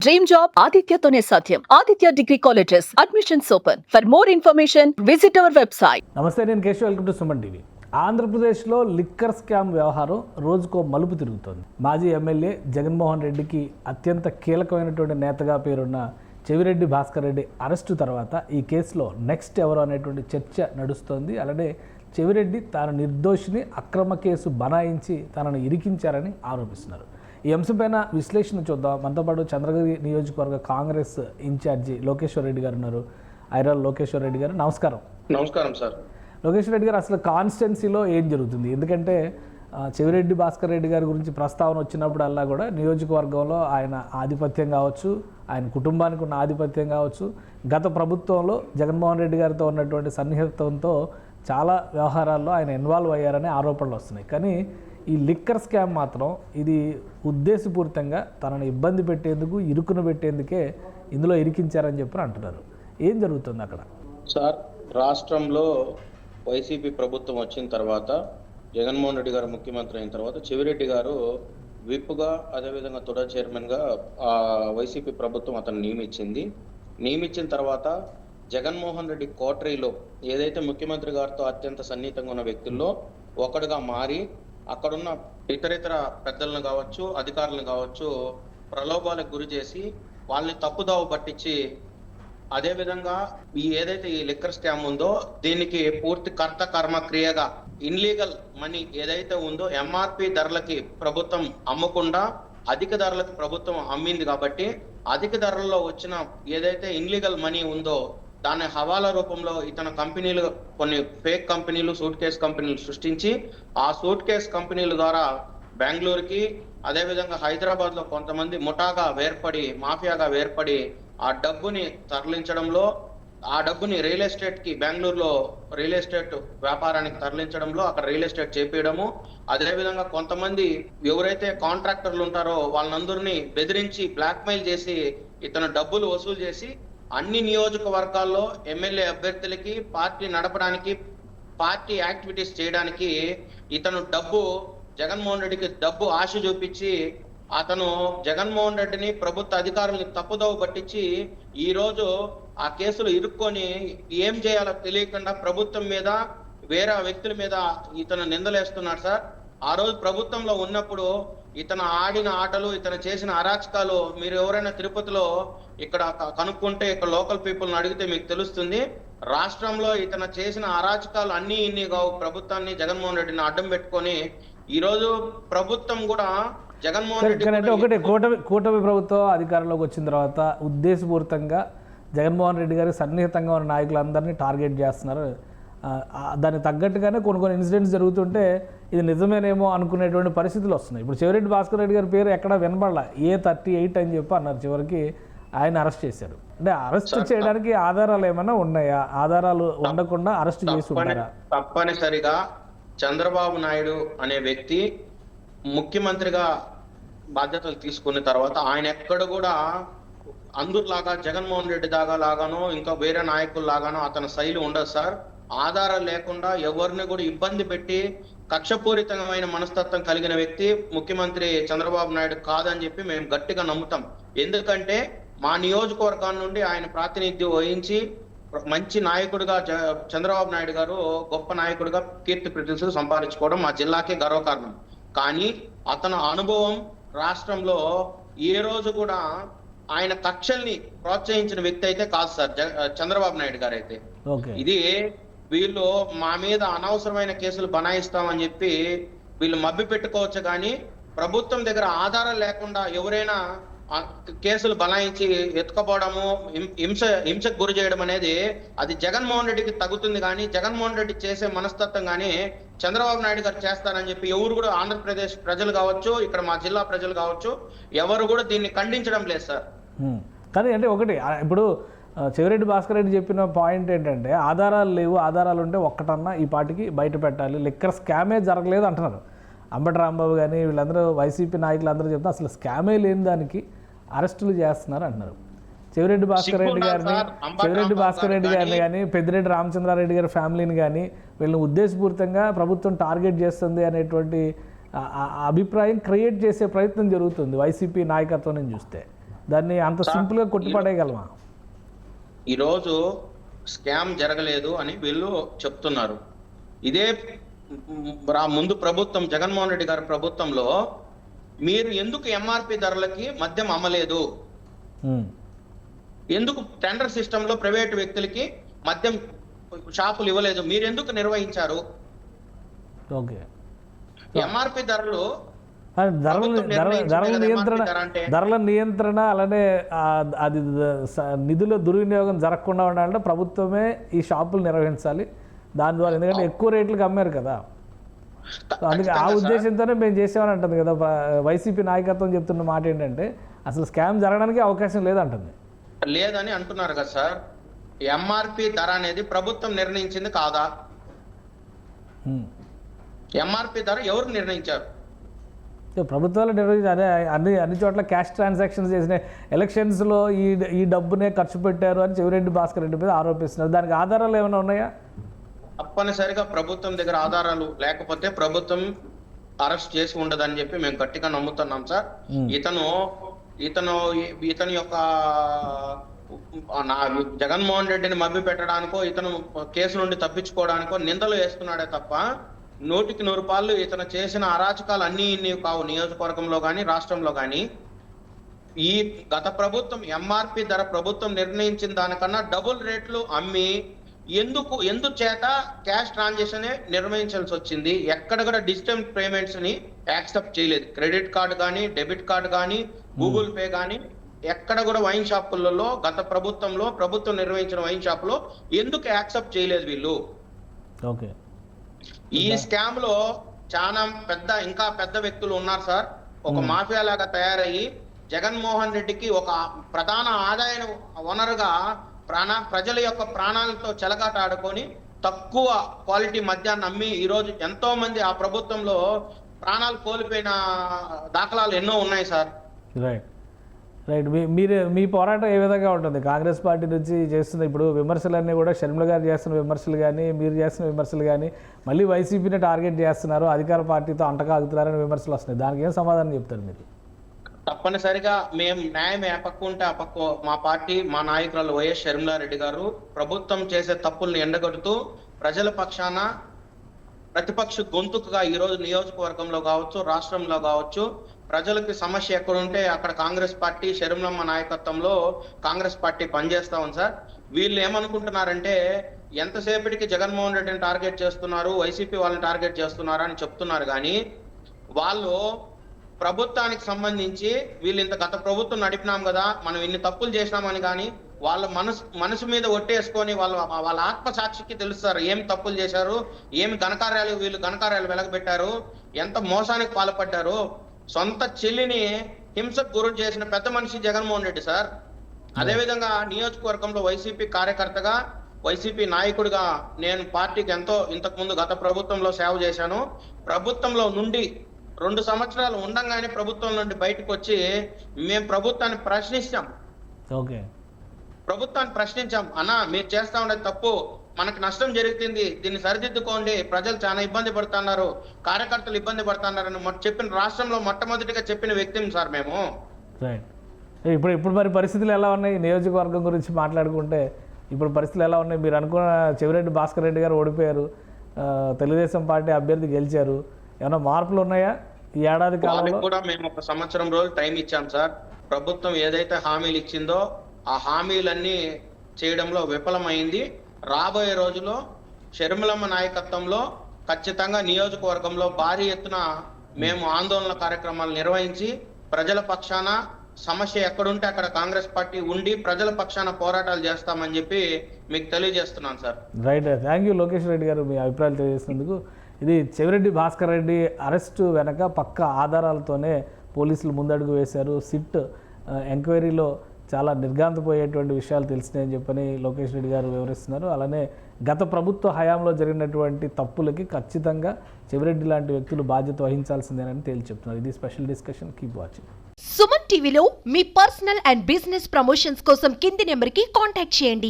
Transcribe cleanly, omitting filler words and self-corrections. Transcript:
Dream job ఆదిత్యతోనే సాధ్యం. Aditya degree colleges admissions open. For more information visit our website. నమస్తే, నేను Keshav. Welcome to Suman TV. ఆంధ్రప్రదేశ్లో liquor scam వ్యవహారం రోజుకో మలుపు తిరుగుతోంది. మాజీ ఎమ్మెల్యే జగన్మోహన్ రెడ్డికి అత్యంత కీలకమైనటువంటి నేతగా పేరున్న చెవిరెడ్డి భాస్కర్ రెడ్డి అరెస్టు తర్వాత ఈ కేసులో నెక్స్ట్ ఎవరు అనేటువంటి చర్చ నడుస్తోంది. అలానే చెవిరెడ్డి తాను నిర్దోషిని అక్రమ కేసు బనాయించి తనను ఇరికించారని ఆరోపిస్తున్నారు. ఈ అంశంపైన విశ్లేషణ చూద్దాం. మనతో పాటు చంద్రగిరి నియోజకవర్గ కాంగ్రెస్ ఇన్ఛార్జి లోకేశ్వర్ రెడ్డి గారు ఉన్నారు. ఐరాల్ లోకేశ్వర్ రెడ్డి గారు, నమస్కారం. నమస్కారం సార్. లోకేశ్వర్ రెడ్డి గారు, అసలు కాన్స్టిట్యున్సీలో ఏం జరుగుతుంది? ఎందుకంటే చెవిరెడ్డి భాస్కర్ రెడ్డి గారి గురించి ప్రస్తావన వచ్చినప్పుడల్లా కూడా నియోజకవర్గంలో ఆయన ఆధిపత్యం కావచ్చు, ఆయన కుటుంబానికి ఉన్న ఆధిపత్యం కావచ్చు, గత ప్రభుత్వంలో జగన్మోహన్ రెడ్డి గారితో ఉన్నటువంటి సన్నిహితంతో చాలా వ్యవహారాల్లో ఆయన ఇన్వాల్వ్ అయ్యారనే ఆరోపణలు వస్తున్నాయి. కానీ ఈ లిక్కర్ స్కామ్ మాత్రం ఇది ఉద్దేశపూరితంగా తనను ఇబ్బంది పెట్టేందుకు, ఇరుకును పెట్టేందుకే ఇందులో ఇరికించారని చెప్పి అంటున్నారు. ఏం జరుగుతుంది అక్కడ? సార్, రాష్ట్రంలో వైసీపీ ప్రభుత్వం వచ్చిన తర్వాత, జగన్మోహన్ రెడ్డి గారు ముఖ్యమంత్రి అయిన తర్వాత చెవిరెడ్డి గారు విప్గా, అదేవిధంగా తుడా చైర్మన్గా వైసీపీ ప్రభుత్వం అతను నియమించిన తర్వాత జగన్మోహన్ రెడ్డి కోటరీలో ఏదైతే ముఖ్యమంత్రి గారితో అత్యంత సన్నిహితంగా ఉన్న వ్యక్తుల్లో ఒకడుగా మారి అక్కడున్న ఇతరితర పెద్దలను కావచ్చు, అధికారులను కావచ్చు, ప్రలోభాలకు గురి చేసి వాళ్ళని తప్పుదావ పట్టించి, అదేవిధంగా ఏదైతే ఈ లిక్కర్ స్కామ్ ఉందో దీనికి పూర్తి కర్త కర్మ క్రియగా ఇన్లీగల్ మనీ ఏదైతే ఉందో ఎంఆర్పి ధరలకి ప్రభుత్వం అమ్మకుండా అధిక ధరలకు ప్రభుత్వం అమ్మింది. కాబట్టి అధిక ధరల్లో వచ్చిన ఏదైతే ఇన్లీగల్ మనీ ఉందో దాని హవాలా రూపంలో ఇతను కంపెనీలు, కొన్ని ఫేక్ కంపెనీలు, సూట్ కేస్ కంపెనీలు సృష్టించి ఆ సూట్ కేస్ కంపెనీల ద్వారా బెంగళూరుకి, అదేవిధంగా హైదరాబాద్ లో కొంతమంది ముఠాగా వేర్పడి, మాఫియాగా వేర్పడి ఆ డబ్బుని తరలించడంలో, ఆ డబ్బుని రియల్ ఎస్టేట్ కి, బెంగళూరులో రియల్ ఎస్టేట్ వ్యాపారానికి తరలించడంలో, అక్కడ రియల్ ఎస్టేట్ చేపేయడము, అదేవిధంగా కొంతమంది ఎవరైతే కాంట్రాక్టర్లు ఉంటారో వాళ్ళందరినీ బెదిరించి బ్లాక్మెయిల్ చేసి ఇతను డబ్బులు వసూలు చేసి అన్ని నియోజకవర్గాల్లో ఎమ్మెల్యే అభ్యర్థులకి, పార్టీ నడపడానికి, పార్టీ యాక్టివిటీస్ చేయడానికి ఇతను జగన్మోహన్ రెడ్డికి డబ్బు ఆశ చూపించి అతను జగన్మోహన్ రెడ్డిని, ప్రభుత్వ అధికారులని తప్పుదోవ పట్టించి ఈ రోజు ఆ కేసులు ఇరుక్కొని ఏం చేయాలో తెలియకుండా ప్రభుత్వం మీద, వేరే వ్యక్తుల మీద ఇతను నిందలేస్తున్నాడు సార్. ఆ రోజు ప్రభుత్వంలో ఉన్నప్పుడు ఇతను ఆడిన ఆటలు, ఇతను చేసిన అరాచకాలు మీరు ఎవరైనా తిరుపతిలో ఇక్కడ కనుక్కుంటే, ఇక్కడ లోకల్ పీపుల్ని అడిగితే మీకు తెలుస్తుంది. రాష్ట్రంలో ఇతను చేసిన అరాచకాలు అన్ని ఇన్ని కావు. ప్రభుత్వాన్ని, జగన్మోహన్ రెడ్డిని అడ్డం పెట్టుకొని ఈ రోజు ప్రభుత్వం కూడా జగన్మోహన్ రెడ్డి ఒకటి కూటమి ప్రభుత్వం అధికారంలోకి వచ్చిన తర్వాత ఉద్దేశపూరితంగా జగన్మోహన్ రెడ్డి గారికి సన్నిహితంగా ఉన్న నాయకులందరినీ టార్గెట్ చేస్తున్నారు. దానికి తగ్గట్టుగానే కొన్ని ఇన్సిడెంట్స్ జరుగుతుంటే ఇది నిజమేనేమో అనుకునేటువంటి పరిస్థితులు వస్తున్నాయి. ఇప్పుడు చెవిరెడ్డి భాస్కర్ రెడ్డి గారి పేరు ఎక్కడ వినబడాల, A38 అని చెప్పి అన్నారు. చివరికి ఆయన అరెస్ట్ చేశారు. అంటే అరెస్ట్ చేయడానికి ఆధారాలు ఏమైనా ఉన్నాయా? ఆధారాలు ఉండకుండా అరెస్ట్ చేసి ఉంటారా? తప్పనిసరిగా చంద్రబాబు నాయుడు అనే వ్యక్తి ముఖ్యమంత్రిగా బాధ్యతలు తీసుకున్న తర్వాత ఆయన ఎక్కడ కూడా అందరిలాగా, జగన్మోహన్ రెడ్డి లాగానో ఇంకా వేరే నాయకుల లాగానో అతని శైలి ఉండదు సార్. ఆధారాలు లేకుండా ఎవరిని కూడా ఇబ్బంది పెట్టి కక్షపూరితమైన మనస్తత్వం కలిగిన వ్యక్తి ముఖ్యమంత్రి చంద్రబాబు నాయుడు కాదని చెప్పి మేము గట్టిగా నమ్ముతాం. ఎందుకంటే మా నియోజకవర్గాన్ని నుండి ఆయన ప్రాతినిధ్యం వహించి మంచి నాయకుడిగా చంద్రబాబు నాయుడు గారు గొప్ప నాయకుడిగా కీర్తి ప్రతిష్టలు సంపాదించుకోవడం మా జిల్లాకే గర్వకారణం. కానీ అతని అనుభవం రాష్ట్రంలో ఏ రోజు కూడా ఆయన కక్షల్ని ప్రోత్సహించిన వ్యక్తి అయితే కాదు సార్ చంద్రబాబు నాయుడు గారు అయితే. ఇది వీళ్ళు మా మీద అనవసరమైన కేసులు బనాయిస్తామని చెప్పి వీళ్ళు మభ్య పెట్టుకోవచ్చు, కానీ ప్రభుత్వం దగ్గర ఆధారాలు లేకుండా ఎవరైనా కేసులు బనాయించి ఎత్తుకపోవడము, హింసకు గురి చేయడం అనేది అది జగన్మోహన్ రెడ్డికి తగ్గుతుంది. కానీ జగన్మోహన్ రెడ్డి చేసే మనస్తత్వం కానీ చంద్రబాబు నాయుడు గారు చేస్తారని చెప్పి ఎవరు కూడా, ఆంధ్రప్రదేశ్ ప్రజలు కావచ్చు, ఇక్కడ మా జిల్లా ప్రజలు కావచ్చు, ఎవరు కూడా దీన్ని ఖండించడం లేదు సార్. కానీ అంటే ఒకటి, ఇప్పుడు చెవిరెడ్డి భాస్కర్ రెడ్డి చెప్పిన పాయింట్ ఏంటంటే ఆధారాలు లేవు, ఆధారాలు ఉంటే ఒక్కటన్నా ఈ పార్టీకి బయట పెట్టాలి, లిక్కర్ స్కామే జరగలేదు అంటున్నారు. అంబటి రాంబాబు కానీ వీళ్ళందరూ, వైసీపీ నాయకులు అందరూ చెప్తే అసలు స్కామే లేని దానికి అరెస్టులు చేస్తున్నారు అంటున్నారు. చెవిరెడ్డి భాస్కర్ రెడ్డి గారిని కానీ పెద్దిరెడ్డి రామచంద్రారెడ్డి గారి ఫ్యామిలీని కానీ వీళ్ళని ఉద్దేశపూరితంగా ప్రభుత్వం టార్గెట్ చేస్తుంది అనేటువంటి అభిప్రాయం క్రియేట్ చేసే ప్రయత్నం జరుగుతుంది వైసీపీ నాయకత్వం నుంచి చూస్తే. దాన్ని అంత సింపుల్గా కొట్టిపడేయగలమా? ఈరోజు స్కామ్ జరగలేదు అని వీళ్ళు చెప్తున్నారు. ఇదే ముందు ప్రభుత్వం జగన్మోహన్ రెడ్డి గారి ప్రభుత్వంలో మీరు ఎందుకు ఎంఆర్పి ధరలకి మద్యం అమ్మలేదు? ఎందుకు టెండర్ సిస్టమ్ లో ప్రైవేటు వ్యక్తులకి మద్యం షాపులు ఇవ్వలేదు? మీరు ఎందుకు నిర్వహించారు? ఓకే, ఎంఆర్పి ధరలు ధరల నియంత్రణ అలానే అది నిధుల దుర్వినియోగం జరగకుండా ఉండాలంటే ప్రభుత్వమే ఈ షాపులు నిర్వహించాలి. దాని ద్వారా ఎందుకంటే ఎక్కువ రేట్లకు అమ్మారు కదా, అందుకే ఆ ఉద్దేశంతోనే మేము చేసామని అంటుంది కదా వైసీపీ నాయకత్వం. చెప్తున్న మాట ఏంటంటే అసలు స్కామ్ జరగడానికి అవకాశం లేదంటుంది. లేదని అంటున్నారు కదా సార్. ఎంఆర్పి ధర అనేది ప్రభుత్వం నిర్ణయించింది కాదా? ఎంఆర్పి ధర ఎవరు నిర్ణయించారు? ప్రభుత్వాలు నిర్వహించి అన్ని చోట్ల క్యాష్ ట్రాన్సాక్షన్స్ చేసిన ఎలక్షన్స్లో ఈ డబ్బునే ఖర్చు పెట్టారు అని చెవిరెడ్డి భాస్కర్ రెడ్డి మీద ఆరోపిస్తున్నారు. దానికి ఆధారాలు ఏమైనా ఉన్నాయా? తప్పనిసరిగా ప్రభుత్వం దగ్గర ఆధారాలు లేకపోతే ప్రభుత్వం అరెస్ట్ చేసి ఉండదని చెప్పి మేము గట్టిగా నమ్ముతున్నాం సార్. ఇతను యొక్క జగన్మోహన్ రెడ్డిని మభ్య పెట్టడానికో ఇతను కేసు నుండి తప్పించుకోవడానికో నిందలు వేస్తున్నాడే తప్ప 100కి 100 రూపాయలు ఇతను చేసిన అరాచకాలు అన్ని ఇన్ని కావు. నియోజకవర్గంలో కానీ రాష్ట్రంలో కానీ ఈ గత ప్రభుత్వం ఎంఆర్పి ధర ప్రభుత్వం నిర్ణయించిన దానికన్నా డబుల్ రేట్లు అమ్మి ఎందుచేత క్యాష్ ట్రాన్సాక్షన్ నిర్వహించాల్సి వచ్చింది? ఎక్కడ కూడా డిజిటల్ పేమెంట్స్ ని యాక్సెప్ట్ చేయలేదు. క్రెడిట్ కార్డు కానీ, డెబిట్ కార్డు కానీ, గూగుల్ పే కానీ ఎక్కడ కూడా వైన్ షాపులలో గత ప్రభుత్వంలో ప్రభుత్వం నిర్వహించిన వైన్ షాప్ లో ఎందుకు యాక్సెప్ట్ చేయలేదు వీళ్ళు? ఓకే, ఈ స్కామ్ లో చాలా ఇంకా పెద్ద వ్యక్తులు ఉన్నారు సార్. ఒక మాఫియా లాగా తయారయ్యి జగన్మోహన్ రెడ్డికి ఒక ప్రధాన ఆదాయ వనరుగా ప్రజల యొక్క ప్రాణాలతో చెలగాట ఆడుకొని తక్కువ క్వాలిటీ మద్యాన్ని అమ్మి ఈరోజు ఎంతో మంది ఆ ప్రభుత్వంలో ప్రాణాలు కోల్పోయిన దాఖలాలు ఎన్నో ఉన్నాయి సార్. రైట్ రైట్ మీ పోరాటం ఏ విధంగా ఉంటుంది? కాంగ్రెస్ పార్టీ నుంచి చేస్తున్న ఇప్పుడు విమర్శలన్నీ కూడా షర్మిల గారు చేస్తున్న విమర్శలు కానీ, మీరు చేస్తున్న విమర్శలు కానీ మళ్ళీ వైసీపీని టార్గెట్ చేస్తున్నారు, అధికార పార్టీతో అంటకాగుతున్నారని విమర్శలు వస్తున్నాయి. దానికి ఏం సమాధానం చెప్తారు మీరు? తప్పనిసరిగా మేము న్యాయం ఏ పక్క ఉంటే ఆ పక్క మా పార్టీ, మా నాయకురాలు వైఎస్ షర్మిలారెడ్డి గారు ప్రభుత్వం చేసే తప్పుల్ని ఎండగొడుతూ ప్రజల పక్షాన ప్రతిపక్ష గొంతుకుగా ఈరోజు నియోజకవర్గంలో కావచ్చు, రాష్ట్రంలో కావచ్చు, ప్రజలకి సమస్య ఎక్కడుంటే అక్కడ కాంగ్రెస్ పార్టీ షర్మిలమ్మ నాయకత్వంలో కాంగ్రెస్ పార్టీ పనిచేస్తా ఉంది సార్. వీళ్ళు ఏమనుకుంటున్నారంటే ఎంతసేపటికి జగన్మోహన్ రెడ్డిని టార్గెట్ చేస్తున్నారు, వైసీపీ వాళ్ళని టార్గెట్ చేస్తున్నారు అని చెప్తున్నారు. కానీ వాళ్ళు ప్రభుత్వానికి సంబంధించి వీళ్ళు ఇంత గత ప్రభుత్వం నడిపినాం కదా, మనం ఇన్ని తప్పులు చేసినామని కానీ వాళ్ళ మనసు మీద ఒట్టేసుకొని వాళ్ళ ఆత్మసాక్షికి తెలుస్తారు ఏం తప్పులు చేశారు, ఏమి వీళ్ళు ఘనకార్యాలు వెలగబెట్టారు, ఎంత మోసానికి పాల్పడ్డారు. సొంత చెల్లిని హింసకు గురి చేసిన పెద్ద మనిషి జగన్మోహన్ రెడ్డి సార్. అదేవిధంగా నియోజకవర్గంలో వైసీపీ కార్యకర్తగా, వైసీపీ నాయకుడిగా నేను పార్టీకి ఎంతో ఇంతకుముందు గత ప్రభుత్వంలో సేవ చేశాను. ప్రభుత్వంలో నుండి 2 సంవత్సరాలు ఉండంగానే ప్రభుత్వం నుండి బయటకు వచ్చి మేము ప్రభుత్వాన్ని ప్రశ్నించాం. అన్నా మీరు చేస్తా ఉండేది తప్పు, మనకు నష్టం జరుగుతుంది, దీన్ని సరిదిద్దుకోండి, ప్రజలు చాలా ఇబ్బంది పడుతున్నారు, కార్యకర్తలు ఇబ్బంది పడుతున్నారని చెప్పిన రాష్ట్రంలో మొట్టమొదటిగా చెప్పిన వ్యక్తిని సార్ మేము. ఇప్పుడు మరి పరిస్థితులు ఎలా ఉన్నాయి? నియోజకవర్గం గురించి మాట్లాడుకుంటే ఇప్పుడు పరిస్థితులు ఎలా ఉన్నాయి? మీరు అనుకున్న చెవిరెడ్డి భాస్కర్ రెడ్డి గారు ఓడిపోయారు, తెలుగుదేశం పార్టీ అభ్యర్థి గెలిచారు, ఏమైనా మార్పులు ఉన్నాయా ఈ ఏడాది కాలంలో? కూడా మేము 1 సంవత్సరం రోజులు టైం ఇచ్చాం సార్. ప్రభుత్వం ఏదైతే హామీలు ఇచ్చిందో ఆ హామీలన్నీ చేయడంలో విఫలమైంది. రాబోయే రోజుల్లో షర్మిలమ్మ నాయకత్వంలో ఖచ్చితంగా నియోజకవర్గంలో భారీ ఎత్తున మేము ఆందోళన కార్యక్రమాలు నిర్వహించి ప్రజల పక్షాన సమస్య ఎక్కడుంటే అక్కడ కాంగ్రెస్ పార్టీ ఉండి ప్రజల పక్షాన పోరాటాలు చేస్తామని చెప్పి మీకు తెలియజేస్తున్నాను sir. Right, thank you Lokesh Reddy గారు మీ అభిప్రాయాలు తెలియజేసినందుకు. ఇది చెవిరెడ్డి భాస్కర్ రెడ్డి అరెస్టు వెనక పక్క ఆధారాలతోనే పోలీసులు ముందడుగు వేశారు. సిట్ ఎంక్వైరీలో చాలా నిర్గాంతపోయేటువంటి విషయాలు తెలిసినాయని చెప్పని లోకేష్ రెడ్డి గారు వివరిస్తున్నారు. అలానే గత ప్రభుత్వ హయాంలో జరిగినటువంటి తప్పులకి ఖచ్చితంగా చెవిరెడ్డి లాంటి వ్యక్తులు బాధ్యత వహించాల్సిందేనని తేల్చి చెప్తున్నారు. ఇది special discussion. Keep watching. Suman టీవీలో మీ పర్సనల్ అండ్ బిజినెస్ ప్రమోషన్స్ కోసం కింది నెంబర్కి కాంటాక్ట్ చేయండి.